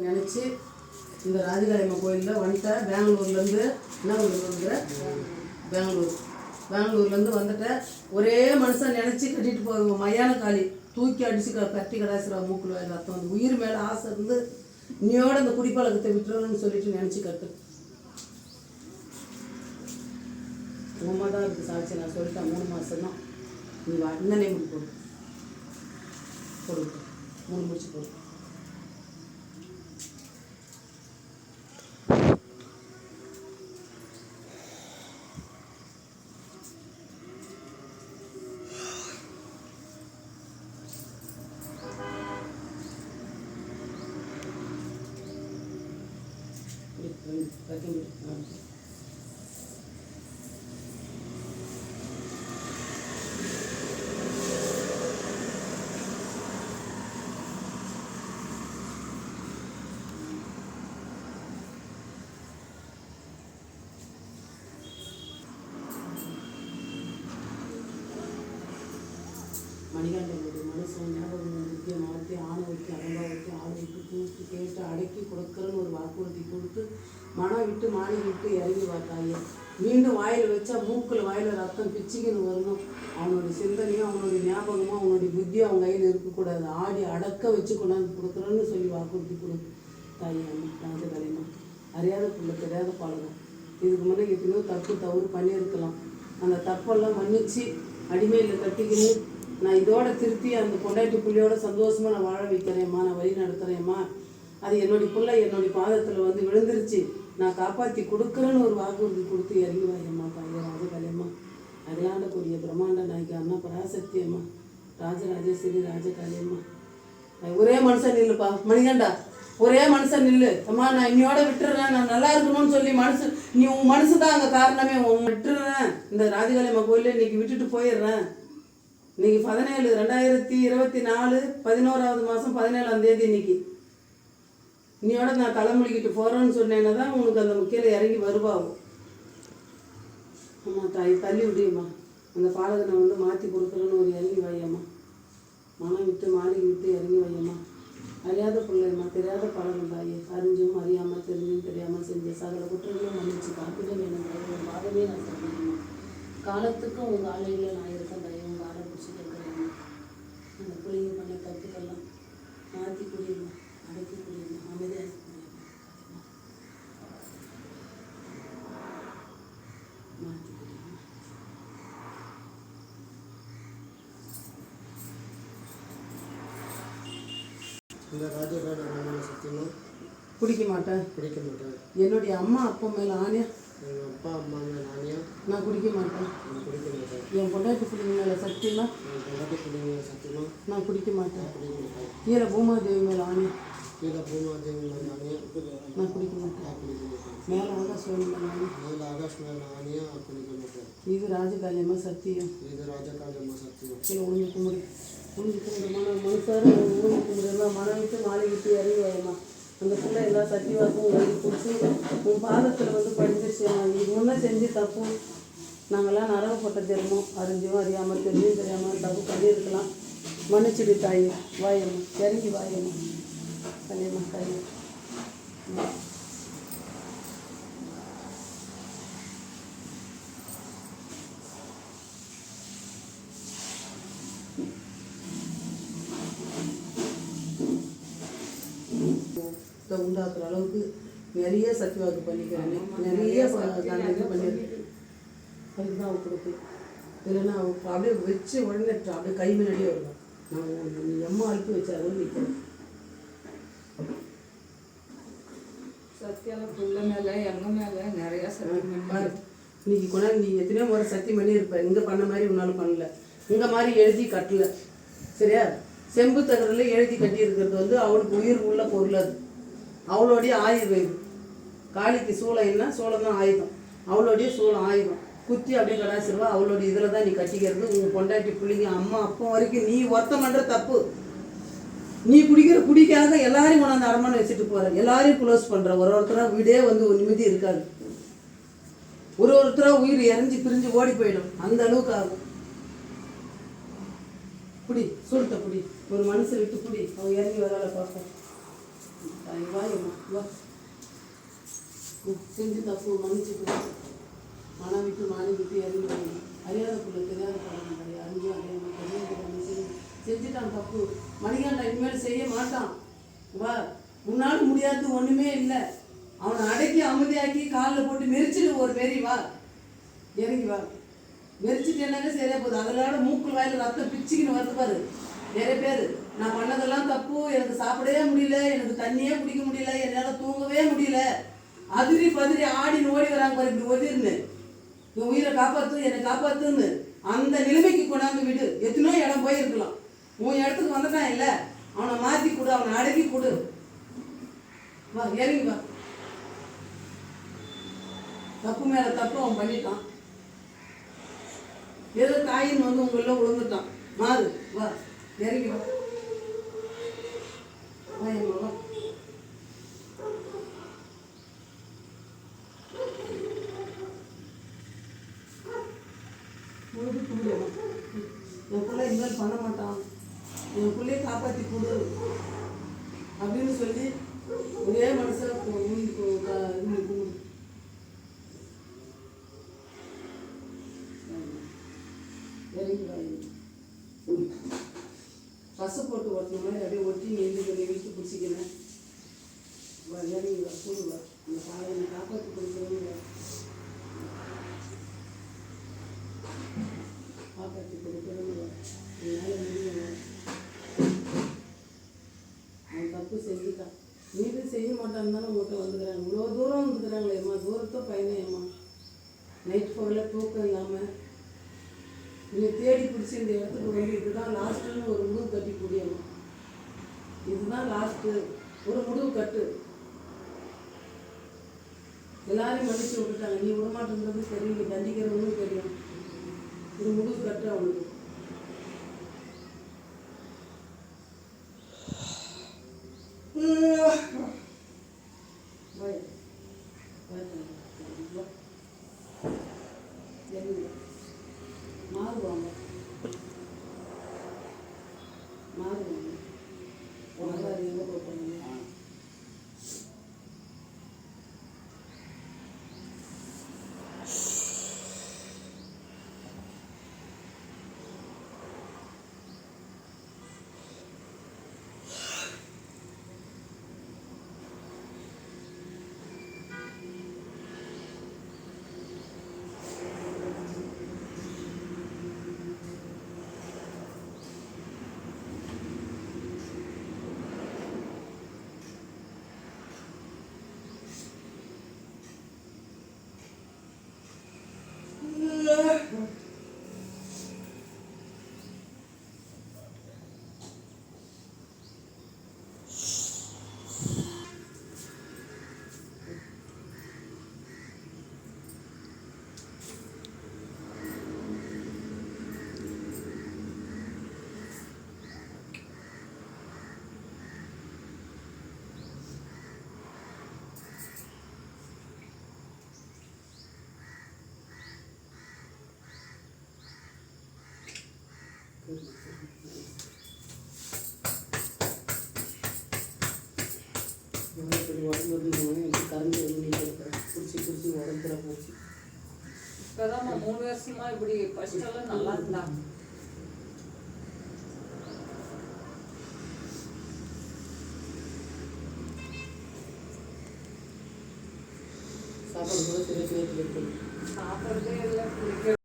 நினச்சி இந்த ராஜகாளியம்மன் கோயிலில் வந்துட்டேன். பெங்களூர்லேருந்து என்ன ஊரில் வந்துக்கிறேன், பெங்களூர்லேருந்து வந்துட்டேன். ஒரே மனுஷன் நினச்சி கட்டிட்டு போவோம். மயான காளி தூக்கி அடிச்சு கட்டி கடாசிரா மூக்கில் ரத்தம் வந்து உயிர் மேலே ஆசை இருந்து இன்னையோட இந்த குடிப்பழக்கத்தை விட்டுறணும்னு சொல்லிட்டு நினச்சி கட்டு. உமா தான் இருக்குது சாட்சி. நான் சொல்லிட்டேன் 3 மாதம் தான். நீ வா இந்த நேம் போடு போடு 3 முடிச்சு போடு. மணிகண்டனுடைய மனுஷன் ஞாபகம் முக்கிய மாற்றி ஆணை வைக்க அரம்பா வைக்க ஆளை விட்டு கூப்பிட்டு கேட்டு அடக்கி கொடுக்குறன்னு ஒரு வாக்குறுதி கொடுத்து மனம் விட்டு மாறி விட்டு இறங்கி பார்த்தாங்க. மீண்டும் வாயில் வச்சா மூக்கில் வாயில் ரத்தம் பிச்சுக்கின்னு வரணும். அவனுடைய சிந்தனையும் அவனுடைய ஞாபகமும் அவனுடைய புத்தியும் அவன் கையில் இருக்கக்கூடாது. ஆடி அடக்க வச்சு கொண்டாந்து கொடுக்குறேன்னு சொல்லி வாக்குறுதி கொடு. தாய் அம்மா ராஜகலைமா அறியாத பிள்ளை தெரியாத பழகம். இதுக்கு முன்னாடி எத்தனையோ தப்பு தவறு பண்ணியிருக்கலாம். அந்த தப்பெல்லாம் மன்னிச்சு அடிமையில் கட்டிக்கின்னு நான் இதோட திருப்பி அந்த பொண்டாட்டி பிள்ளையோட சந்தோஷமாக நான் வாழ வைக்கிறேம்மா, நான் வழி நடத்துகிறேம்மா. அது என்னுடைய பிள்ளை என்னுடைய பாதத்தில் வந்து விழுந்துருச்சு, நான் காப்பாற்றி கொடுக்குறேன்னு ஒரு வாக்குறுதி கொடுத்து இறங்கி வாயம்மா. தாயே ராஜகலையம்மா அகிலாண்டக்கூடிய பிரம்மாண்ட நாய்க்கு அண்ணா பராசக்தி அம்மா ராஜராஜேஸ்வரி ராஜகாளியம்மா. ஒரே மனுஷன் நில்லுப்பா மணிகண்டா, ஒரே மனுஷன் நில்லு அம்மா. நான் இன்னையோட விட்டுறேன், நான் நல்லா இருக்கணும்னு சொல்லி நீ உன் மனசு தான் அங்கே காரணமே. விட்டுறேன் இந்த ராஜகாளியம்மா கோயிலில் இன்னைக்கு விட்டுட்டு போயிடுறேன். இன்னைக்கு 17/2024 11வது மாதம் 17ஆம் தேதி. இன்னைக்கு இன்னையோட நான் தலைமுடிக்கிட்டு போகிறேன்னு சொன்னேன்னா தான் உனக்கு அந்த முக்கியில் இறங்கி வருவாகும். ஆமாம் தாய் தள்ளி விடியம்மா. அந்த பாலகனை வந்து மாற்றி கொடுக்குறேன்னு ஒரு இறங்கி வையம்மா. மனம் விட்டு மாளிகை விட்டு இறங்கி வையம்மா. அறியாத பிள்ளைம்மா தெரியாத பழகம் தாயே. அறிஞ்சும் அறியாமல் தெரிஞ்சும் தெரியாமல் செஞ்ச சகல குற்றங்களும் மன்னிச்சு காப்பிடும் எனக்கு வாதமே நான் சொல்லுவேம்மா. காலத்துக்கும் உங்கள் ஆலையில் நான் இருக்கேன் தாயே. உங்கள் ஆளை பிடிச்சி கேட்குறேம்மா. அந்த பிள்ளைங்க பண்ண தப்புக்கெல்லாம் மாற்றி குடியம்மா, அடக்கி குடியம்மா, அமைதியாக குடியம்மா, மாற்றி குடியம்மா. இந்த ராஜகால சத்தியமா குடிக்க மாட்டேன். என்னுடைய அம்மா அப்பா மேலே ஆணையா, எங்கள் அப்பா அம்மா மேலே ஆணையா நான் குடிக்க மாட்டேன். நான் குடிக்க மாட்டேன். என் பொண்டாட்டி பிள்ளைங்க மேலே சத்தியமா என் பொண்டாட்டி பிள்ளைங்க சத்தியமா நான் குடிக்க மாட்டேன். குடிக்க மாட்டேன். கீழே பூமாதேவி மேலே ஆணையா கீழே பூமாதேவி மேலே ஆணையா நான் குடிக்க மாட்டேன். நான் குடிக்க மாட்டேன். மேலே ஆகாஷ்வாணி மேலே ஆணையா மேலே ஆகாஷ் மேலே ஆணையா குடிக்க மாட்டேன். இது ராஜகாலியம்மா சத்தியம். இது ராஜகாலம்மா சத்தியம். கீழே உளுந்து கும்பிடு மனுஷார உளுந்து கும்பிடுமா. மனம் விட்டு மாலை விட்டு இறங்கி வரமா. அந்த பிள்ளை எல்லா சத்தியவாக்கும் எழுதி பிடிச்சி உன் பாதத்தில் வந்து படிச்சிருச்சு. இது முன்னே செஞ்சு தப்பு நாங்கள்லாம் நரகப்பட்ட தெரியுமோ, அறிஞ்சும் அறியாமல் தெரிஞ்சும் தெரியாமல் தப்பு பண்ணியிருக்கலாம். மன்னிச்சுடு தாயே. வாயம்மா இறங்கி வாயம்மா. கல்யம்மா கையை உண்டாக்குற அளவுக்கு நிறைய சத்தியவாக்கு பண்ணிக்கிறேன். நிறைய இது பண்ணியிருக்கேன். அதுக்கு தான் அவள் கொடுக்கு. இல்லைன்னா அவள் அப்படியே வச்சு உடனே அப்படியே கை முன்னாடியே வருவான். நான் எம்மா அழுப்பி வச்சாலும் நிற்கிறேன். சத்தியால புள்ள மேலே எங்கள் மேலே நிறையா சத்தியம். இன்னைக்கு கொண்டாந்து நீ எத்தனையோ முறை சத்தியம் பண்ணியிருப்ப. இங்கே பண்ண மாதிரி உன்னாலும் பண்ணல, இங்கே மாதிரி எழுதி கட்டல. சரியா? செம்பு தகரில் எழுதி கட்டியிருக்கிறது வந்து அவளுக்கு உயிர் உள்ள பொருள். அது அவளோடைய ஆயுதம். இது காளிக்கு சூளைன்னா சூளம் தான் ஆயுதம். அவளோடைய சூளம் ஆயுதம் குத்தி அப்படியே கடாசிருவா. அவளோடைய இதில் தான் நீ கட்டிக்கிறது. உங்கள் பொண்டாட்டி பிள்ளைங்க அம்மா அப்பா வரைக்கும் நீ ஒருத்தம் பண்ணுற தப்பு. நீ குடிக்கிற குடிக்காக எல்லாரையும் கொண்டாந்து அடமான வச்சுட்டு போகிற, எல்லாரையும் க்ளோஸ் பண்ணுற. ஒருத்தராக வீடே வந்து ஒரு நிம்மதி இருக்காது. ஒருத்தராக உயிர் இறஞ்சி பிரிஞ்சு ஓடி போயிடும். அந்த அளவுக்கு ஆகும். புடி சுருட்ட புடி. ஒரு மனசை விட்டு புடி. அவன் இறங்கி வரால பார்ப்போம். வாயம்மா வா. செஞ்சு தப்பு மன்னிச்சு கொடு. மனம் விட்டு மாறி விட்டு இறங்கி வரணும். அறியாத பிள்ளை தெரியாத படம் நிறைய அறிஞ்சும் அறியாமல் தெரியாத செஞ்சுட்டான் தப்பு. மணிகண்டன் இனிமேல் செய்ய மாட்டான். வா, முன்னாடி முடியாது ஒன்றுமே இல்லை. அவனை அடக்கி அமைதியாக்கி காலில் போட்டு மெரிச்சிடு ஒரு பெரிய வா, இறங்கி வா. மெரிச்சிட்டேன்னாலே சரியா போகுது. அதோட மூக்கு வாயில் ரத்தம் பிச்சுக்கின்னு வருது பாரு நிறைய பேர். நான் பண்ணதெல்லாம் தப்பு, எனக்கு சாப்பிடவே முடியல, எனக்கு தண்ணியே குடிக்க முடியல, என்னால் தூங்கவே முடியல, அதிரி பதிரி ஆடின்னு ஓடி வராங்க பாரு இப்படி ஒதிர்னு. என் உயிரை காப்பாற்று, என்னை காப்பாற்றுன்னு அந்த நிலைமைக்கு கொண்டாந்து விடு. எத்தனையோ இடம் போயிருக்கலாம். உன் இடத்துக்கு வந்துட்டான் இல்லை, அவனை மாற்றி கொடு, அவனை அடக்கி கொடு. வா, இறங்கி வா. தப்பு மேலே தப்பு அவன் பண்ணிட்டான். ஏதோ தாயின்னு வந்து உங்கள விழுந்துட்டான். மாறு, வா, இறங்கி வா. வா எம்மா வா. என் பிள்ளை இனிமேல் பண்ண மாட்டான், என் பிள்ளையை காப்பாற்றி கொடு அப்படின்னு சொல்லி ஒரே மனசில் பசு போட்டு ஓட்டின மாதிரி அப்படியே ஒட்டி நெஞ்சு கொஞ்சம் இழுத்து பிடிச்சிக்கிறேன். இறங்கி வா, கூடுவா. இந்த பாலையை காப்பாற்றி கொடுக்குறவங்க காப்பாற்றி கொடுக்குறவங்க என்னால் முடியும். அவன் தப்பு செஞ்சுட்டான். நீங்களும் செய்ய மாட்டான்னு தானே உங்கள்கிட்ட வந்துக்கிறாங்க. இவ்வளோ தூரம் வந்துக்கிறாங்களேம்மா, தூரத்தோ பையனேம்மா. நைட் பகலில் தூக்கம் இல்லாமல் என்னை தேடி பிடிச்சி இந்த இடத்துக்கு வந்து இதுதான் லாஸ்ட்டுன்னு ஒரு முடிவு கட்டி கூடியம்மா. இதுதான் லாஸ்ட்டு, ஒரு முடிவு கட்டு. எல்லாரையும் மன்னிச்சு விட்டுட்டாங்க. நீ விடமாட்டேன்றது தெரியும், நீ தண்டிக்கிறவனும் தெரியும். ஒரு முடிவு கட்டு அவனுக்கு. மாறுவாங்க மாறுவாங்க மாறாது எங்கே போட்டாங்க. கரண்ட் பிடிச்சி பிடிச்சி உடம்புற போச்சு. இப்போதான் 3 வருஷமா இப்படி ஃபர்ஸ்டெல்லாம் நல்லா இருந்தாங்க. சாப்பாடு கூட சில பேர் சாப்பிட்றதே இல்லை.